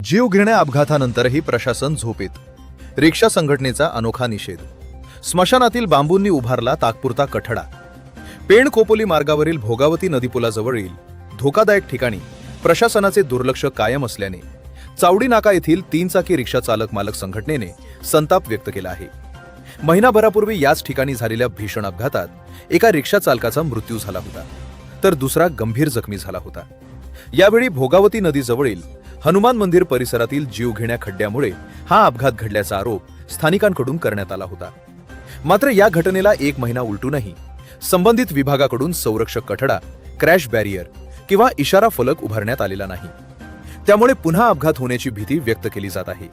जीवघेण्या अपघातानंतरही प्रशासन झोपेत. रिक्षा संघटनेचा अनोखा निषेध. स्मशानातील बांबूंनी उभारला तात्पुरता कठडा. पेण खोपोली मार्गावरील भोगावती नदीपुलाजवळील धोकादायक ठिकाणी प्रशासनाचे दुर्लक्ष कायम असल्याने चावडी नाका येथील 3 चाकी रिक्षा चालक मालक संघटनेने संताप व्यक्त केला आहे. महिनाभरापूर्वी याच ठिकाणी झालेल्या भीषण अपघातात एका रिक्षा चालकाचा मृत्यू झाला होता, तर दुसरा गंभीर जखमी झाला होता. यावेळी भोगावती नदीजवळील हनुमान मंदिर परिसरातील जीवघेण्या खड्ड्यामुळे हा अपघात घडल्याचा आरोप स्थानिकांकडून करण्यात आला होता. मात्र या घटनेला 1 महिना उलटूनही संबंधित विभागाकडून संरक्षक कठडा, क्रॅश बॅरियर किंवा इशारा फलक उभारण्यात आलेला नाही. त्यामुळे पुन्हा अपघात होण्याची भीती व्यक्त केली जात आहे.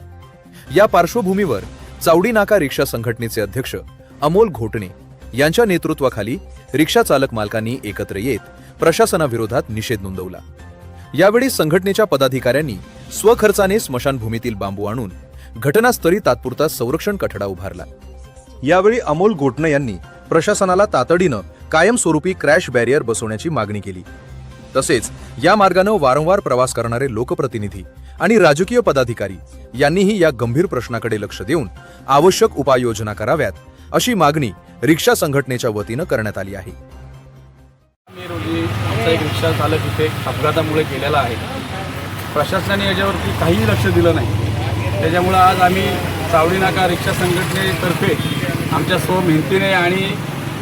या पार्श्वभूमीवर चावडी नाका रिक्षा संघटनेचे अध्यक्ष अमोल घोटणे यांच्या नेतृत्वाखाली रिक्षा चालक मालकांनी एकत्र येत प्रशासनाविरोधात निषेध नोंदवला. यावेळी संघटनेच्या पदाधिकाऱ्यांनी स्वखर्चाने स्मशानभूमीतील बांबू आणून घटनास्थळी तात्पुरता संरक्षण कठडा उभारला. यावेळी अमोल घोटणे यांनी प्रशासनाला तातडीनं कायमस्वरूपी क्रॅश बॅरियर बसवण्याची मागणी केली. तसेच या मार्गानं वारंवार प्रवास करणारे लोकप्रतिनिधी आणि राजकीय पदाधिकारी यांनीही या गंभीर प्रश्नाकडे लक्ष देऊन आवश्यक उपाययोजना कराव्यात, अशी मागणी रिक्षा संघटनेच्या वतीनं करण्यात आली आहे. रोजी आमचा एक रिक्षा चालक इथे अपघातामुळे गेलेला आहे. प्रशासनाने याच्यावरती काहीही लक्ष दिलं नाही. त्याच्यामुळं आज आम्ही चावडी नाका रिक्षा संघटनेतर्फे आमच्या स्वमेहनतीने आणि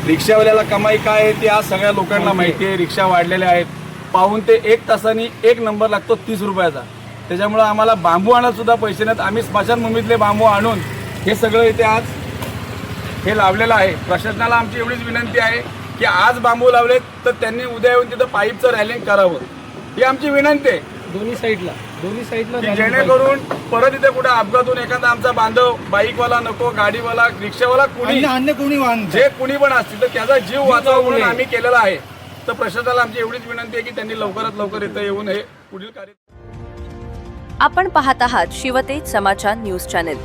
रिक्षावाल्याला कमाई काय आहे ती आज सगळ्या लोकांना माहिती आहे. रिक्षा वाढलेल्या आहेत. पाहून ते 1 तासानी 1 नंबर लागतो 30 रुपयाचा. त्याच्यामुळं आम्हाला बांबू आणायला सुद्धा पैसे नाहीत. आम्ही स्मशानभूमीतले बांबू आणून हे सगळं इथे आज हे लावलेलं आहे. प्रशासनाला आमची एवढीच विनंती आहे की आज बांबू लावलेत तर त्यांनी उद्या येऊन तिथं पाईपचं रॅलिंग करावं, ही आमची विनंती आहे. दोन्ही साईडला जेणेकरून परत इथे कुठे अपघात होऊन एखादा आमचा बांधव, बाईकवाला नको, गाडीवाला, रिक्षावाला, जे कुणी पण असतील तर त्याचा जीव वाचावा म्हणून आम्ही केलेला आहे. तर प्रशासनाला आमची एवढीच विनंती आहे की त्यांनी लवकरात लवकर इथं येऊन हे पुढील कार्य. आपण पाहत आहात शिवतेज समाचार न्यूज चॅनेल.